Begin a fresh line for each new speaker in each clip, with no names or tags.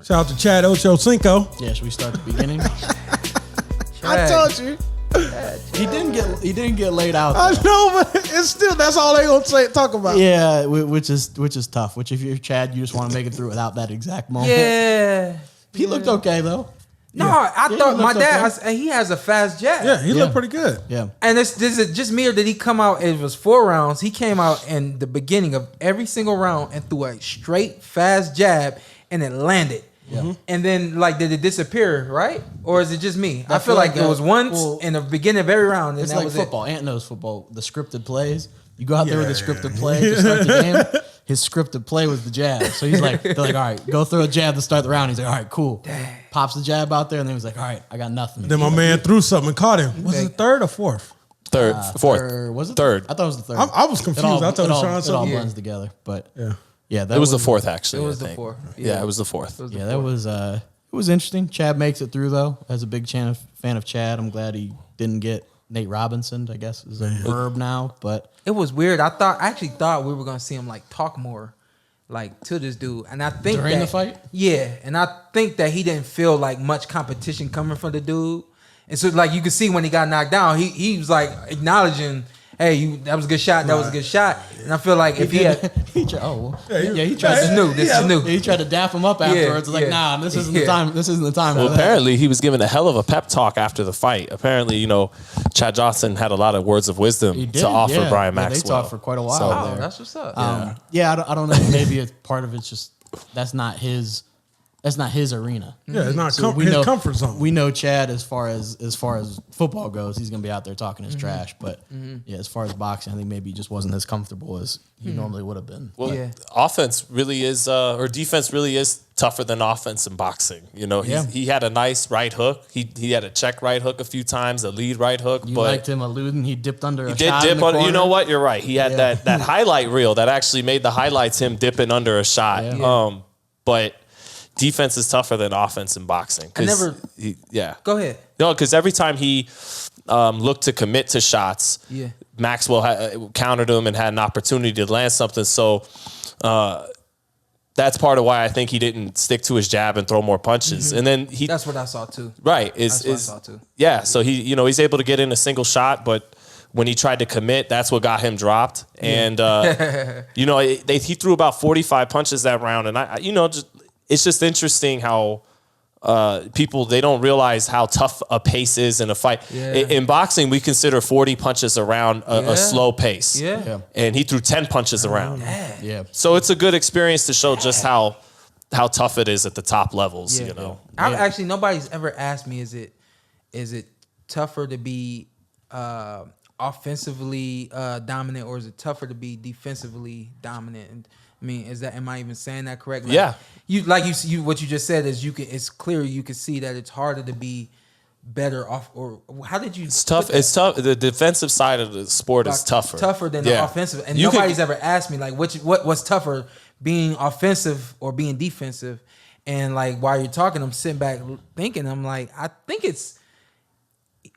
Shout out to Chad Ochocinco.
Yeah, should we start at the beginning?
I told you.
He didn't get laid out.
I know, but it's still that's all they gonna talk about.
Yeah, which is tough. Which if you're Chad, you just want to make it through without that exact moment.
Yeah.
He looked okay though.
No, I thought my dad, he has a fast jab.
Yeah, he looked pretty good.
Yeah.
And this is just me, or did he come out? It was 4 rounds. He came out in the beginning of every single round and threw a straight fast jab, and it landed. Yeah. And then, like, did it disappear, right? Or is it just me? I feel like it was once in the beginning of every round. And
it's
that
like
was
football. Ant knows football. The scripted plays. You go out there with a scripted play to start the game. His scripted play was the jab. So he's like, they're like, all right, go throw a jab to start the round. He's like, all right, cool. Dang. Pops the jab out there, and then he's like, all right, I got nothing.
Then my man threw something and caught him. Was it third or fourth?
Fourth.
Was it
third?
I thought it was the third.
I was confused. I thought
it all blends together. But yeah,
It was the fourth, actually.
It was the fourth.
Yeah, it was the fourth.
Yeah, that was it was interesting. Chad makes it through though. As a big fan of Chad, I'm glad he didn't get Nate Robinson. I guess is a verb now, but
it was weird. I actually thought we were gonna see him like talk more, like to this dude, and I think
during the fight,
yeah, and I think that he didn't feel like much competition coming from the dude, and so like you could see when he got knocked down, he was like acknowledging, hey, that was a good shot, that was a good shot, and I feel like if he had,
he tried.
This is new. This is new.
He tried to dap him up afterwards. Like, nah, this isn't the time. This isn't the time.
Well, apparently he was given a hell of a pep talk after the fight. Apparently, Chad Johnson had a lot of words of wisdom to offer Brian Maxwell.
They talked for quite a while. There.
That's what's up.
I don't know. Maybe it's part of it's just that's not his arena.
Yeah, it's not his comfort zone.
We know Chad as far as football goes, he's gonna be out there talking his trash. But yeah, as far as boxing, I think maybe he just wasn't as comfortable as he normally would have been.
Well, offense really is, or defense really is tougher than offense in boxing. He had a nice right hook. He had a check right hook a few times, a lead right hook.
You
but
liked him alluding. He dipped under.
He did dip under. You know what? You're right. He had that highlight reel that actually made the highlights him dipping under a shot. Yeah. But defense is tougher than offense in boxing.
Go ahead.
No, because every time he looked to commit to shots, Maxwell countered him and had an opportunity to land something. So that's part of why I think he didn't stick to his jab and throw more punches. And then
that's what I saw too.
Right.
That's what I saw too.
Yeah. So he's able to get in a single shot, but when he tried to commit, that's what got him dropped. And he threw about 45 punches that round, and it's just interesting how people, they don't realize how tough a pace is in a fight. Yeah. In boxing, we consider 40 punches around a slow pace. Yeah. And he threw 10 punches around.
Yeah.
So it's a good experience to show just how tough it is at the top levels.
Actually, nobody's ever asked me, is it tougher to be offensively dominant, or is it tougher to be defensively dominant? And I mean, am I even saying that correctly?
Yeah.
What you just said is it's clear you can see that it's harder to be better off, or how did you?
It's tough. It's tough. The defensive side of the sport is tougher
than the offensive. And nobody's ever asked me like what's tougher, being offensive or being defensive. And like while you're talking, I'm sitting back thinking, I'm like, I think it's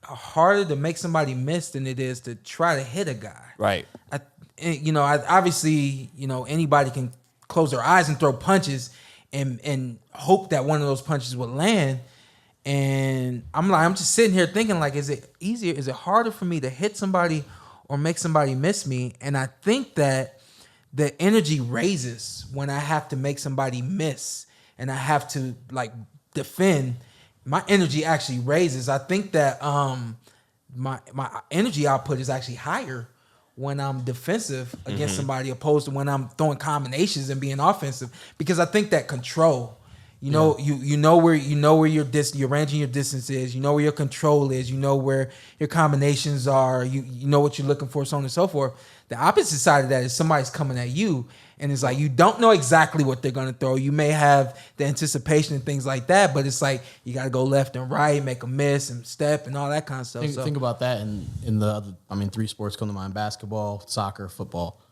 harder to make somebody miss than it is to try to hit a guy.
Right.
Obviously, anybody can close their eyes and throw punches and hope that one of those punches would land. And I'm just sitting here thinking, like, is it easier? Is it harder for me to hit somebody or make somebody miss me? And I think that the energy raises when I have to make somebody miss and I have to like defend. My energy actually raises. I think that my energy output is actually higher when I'm defensive against somebody opposed to when I'm throwing combinations and being offensive, because I think that control, you know where your range and your distance is, you know where your control is, you know where your combinations are, you know what you're looking for, so on and so forth. The opposite side of that is somebody's coming at you and it's like you don't know exactly what they're going to throw. You may have the anticipation and things like that, but it's like you got to go left and right, make a miss and step and all that kind of stuff.
Think about that in the other, 3 sports come to mind: basketball, soccer, football.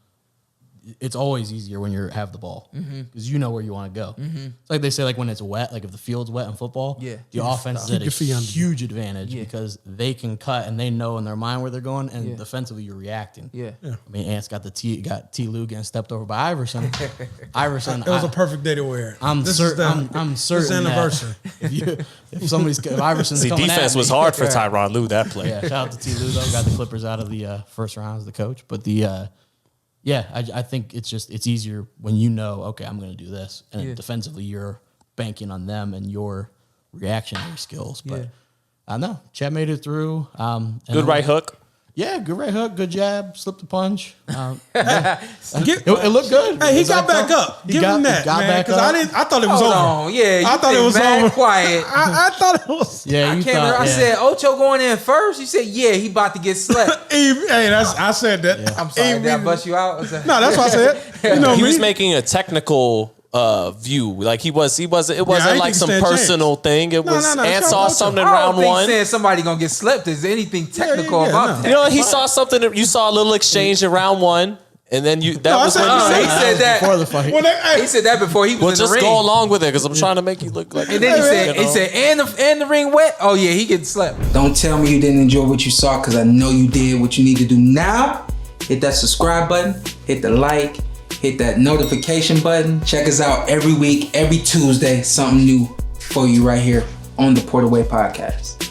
it's always easier when you have the ball because you know where you want to go. It's like they say, like when it's wet, like if the field's wet in football, the offense is at a huge advantage because they can cut and they know in their mind where they're going, and defensively you're reacting. I mean, Ant's got T. Lou getting stepped over by Iverson.
It was a perfect day to wear it.
I'm certain
This anniversary.
If Iverson's coming
defense
at me,
was hard for Tyronn Lue that play.
Yeah, shout out to T. Lou though, got the Clippers out of the first round as the coach, but I think it's easier when you know, okay, I'm going to do this, and defensively you're banking on them and your reactionary skills. But I don't know, Chad made it through.
Good right hook.
Yeah, good right hook, good jab, slipped the punch. It looked good.
Hey, he got back up. Give him that, man. Because I thought it was over.
I thought it was over. Quiet.
I thought it was.
Yeah,
I said Ocho going in first. You said he about to get slept.
I said that.
Yeah. I'm sorry. Did I bust you out?
No, that's what I said. You know
he
me.
was making a technical view. Like it wasn't like some personal thing. It was Ant saw something in round one.
Saying somebody gonna get slept is anything technical about that.
You know, he saw something. You saw a little exchange in round one, and then he said
that
before the fight.
He said that before he was in the ring.
Well, just go along with it because I'm trying to make you look like.
And then he said, and the ring wet. Oh yeah, he getting slept. Don't tell me you didn't enjoy what you saw, because I know you did. What you need to do now: hit that subscribe button, hit the like. Hit that notification button. Check us out every week, every Tuesday. Something new for you right here on the Porter Way Podcast.